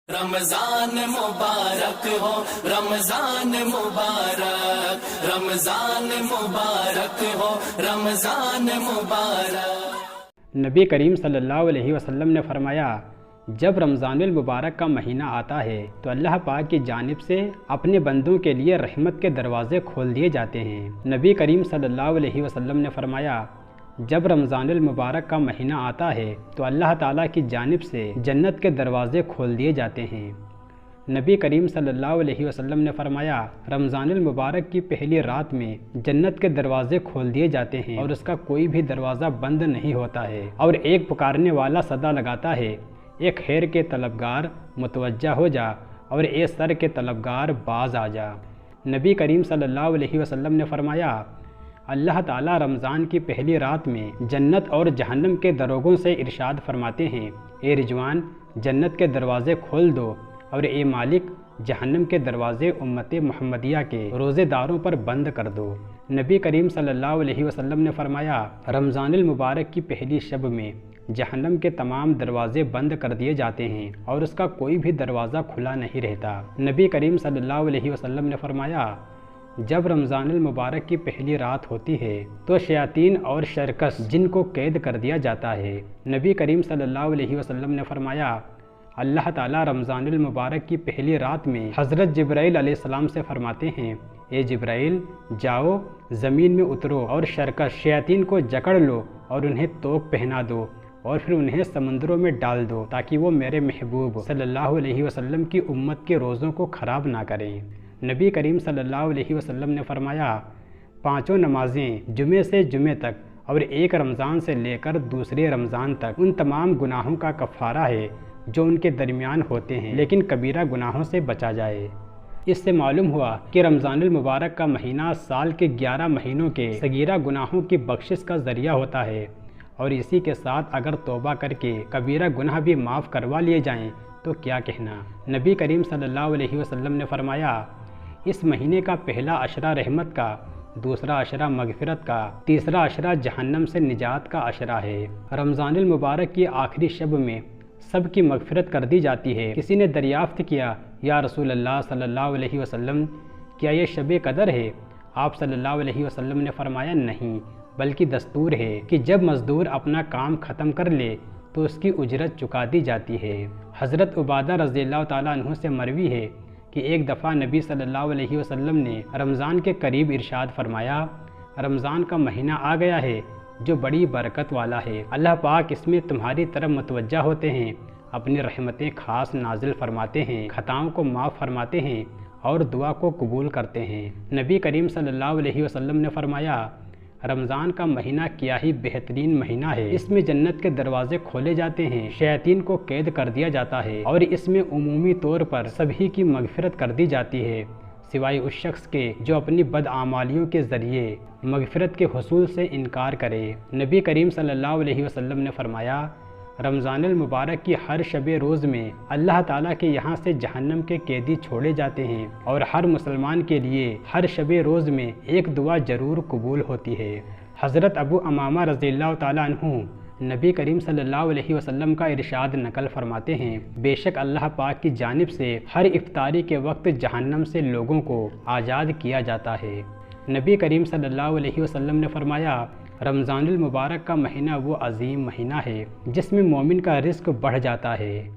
رمضان مبارک ہو، رمضان مبارک، رمضان مبارک ہو، رمضان مبارک۔ نبی کریم صلی اللہ علیہ وسلم نے فرمایا، جب رمضان المبارک کا مہینہ آتا ہے تو اللہ پاک کی جانب سے اپنے بندوں کے لیے رحمت کے دروازے کھول دیے جاتے ہیں۔ نبی کریم صلی اللہ علیہ وسلم نے فرمایا، جب رمضان المبارک کا مہینہ آتا ہے تو اللہ تعالیٰ کی جانب سے جنت کے دروازے کھول دیے جاتے ہیں۔ نبی کریم صلی اللہ علیہ وسلم نے فرمایا، رمضان المبارک کی پہلی رات میں جنت کے دروازے کھول دیے جاتے ہیں اور اس کا کوئی بھی دروازہ بند نہیں ہوتا ہے، اور ایک پکارنے والا صدا لگاتا ہے، اے خیر کے طلبگار متوجہ ہو جا، اور اے سر کے طلبگار باز آ جا۔ نبی کریم صلی اللہ علیہ وسلم نے فرمایا، اللہ تعالیٰ رمضان کی پہلی رات میں جنت اور جہنم کے دروگوں سے ارشاد فرماتے ہیں، اے رضوان جنت کے دروازے کھول دو، اور اے مالک جہنم کے دروازے امت محمدیہ کے روزے داروں پر بند کر دو۔ نبی کریم صلی اللہ علیہ وسلم نے فرمایا، رمضان المبارک کی پہلی شب میں جہنم کے تمام دروازے بند کر دیے جاتے ہیں اور اس کا کوئی بھی دروازہ کھلا نہیں رہتا۔ نبی کریم صلی اللہ علیہ وسلم نے فرمایا، جب رمضان المبارک کی پہلی رات ہوتی ہے تو شیاطین اور شرکس جن کو قید کر دیا جاتا ہے۔ نبی کریم صلی اللہ علیہ وسلم نے فرمایا، اللہ تعالیٰ رمضان المبارک کی پہلی رات میں حضرت جبرائیل علیہ السلام سے فرماتے ہیں، اے جبرائیل جاؤ زمین میں اترو اور شرکس شیاطین کو جکڑ لو اور انہیں توق پہنا دو اور پھر انہیں سمندروں میں ڈال دو تاکہ وہ میرے محبوب صلی اللہ علیہ وسلم کی امت کے روزوں کو خراب نہ کریں۔ نبی کریم صلی اللہ علیہ وسلم نے فرمایا، پانچوں نمازیں جمعے سے جمعے تک اور ایک رمضان سے لے کر دوسرے رمضان تک ان تمام گناہوں کا کفارہ ہے جو ان کے درمیان ہوتے ہیں، لیکن کبیرہ گناہوں سے بچا جائے۔ اس سے معلوم ہوا کہ رمضان المبارک کا مہینہ سال کے 11 مہینوں کے صغیرہ گناہوں کی بخشش کا ذریعہ ہوتا ہے، اور اسی کے ساتھ اگر توبہ کر کے کبیرہ گناہ بھی معاف کروا لیے جائیں تو کیا کہنا۔ نبی کریم صلی اللہ علیہ وسلم نے فرمایا، اس مہینے کا پہلا عشرہ رحمت کا، دوسرا عشرہ مغفرت کا، تیسرا عشرہ جہنم سے نجات کا عشرہ ہے۔ رمضان المبارک کی آخری شب میں سب کی مغفرت کر دی جاتی ہے۔ کسی نے دریافت کیا، یا رسول اللہ صلی اللہ علیہ وسلم کیا یہ شب قدر ہے؟ آپ صلی اللہ علیہ وسلم نے فرمایا، نہیں، بلکہ دستور ہے کہ جب مزدور اپنا کام ختم کر لے تو اس کی اجرت چکا دی جاتی ہے۔ حضرت عبادہ رضی اللہ تعالیٰ عنہ سے مروی ہے کہ ایک دفعہ نبی صلی اللہ علیہ وسلم نے رمضان کے قریب ارشاد فرمایا، رمضان کا مہینہ آ گیا ہے جو بڑی برکت والا ہے، اللہ پاک اس میں تمہاری طرف متوجہ ہوتے ہیں، اپنی رحمتیں خاص نازل فرماتے ہیں، خطاؤں کو معاف فرماتے ہیں اور دعا کو قبول کرتے ہیں۔ نبی کریم صلی اللہ علیہ وسلم نے فرمایا، رمضان کا مہینہ کیا ہی بہترین مہینہ ہے، اس میں جنت کے دروازے کھولے جاتے ہیں، شیاطین کو قید کر دیا جاتا ہے، اور اس میں عمومی طور پر سبھی کی مغفرت کر دی جاتی ہے سوائے اس شخص کے جو اپنی بدعمالیوں کے ذریعے مغفرت کے حصول سے انکار کرے۔ نبی کریم صلی اللہ علیہ وسلم نے فرمایا، رمضان المبارک کی ہر شب روز میں اللہ تعالیٰ کے یہاں سے جہنم کے قیدی چھوڑے جاتے ہیں، اور ہر مسلمان کے لیے ہر شب روز میں ایک دعا ضرور قبول ہوتی ہے۔ حضرت ابو امامہ رضی اللہ تعالیٰ عنہ نبی کریم صلی اللہ علیہ وسلم کا ارشاد نقل فرماتے ہیں، بے شک اللہ پاک کی جانب سے ہر افطاری کے وقت جہنم سے لوگوں کو آزاد کیا جاتا ہے۔ نبی کریم صلی اللہ علیہ وسلم نے فرمایا، رمضان المبارک کا مہینہ وہ عظیم مہینہ ہے جس میں مومن کا رزق بڑھ جاتا ہے۔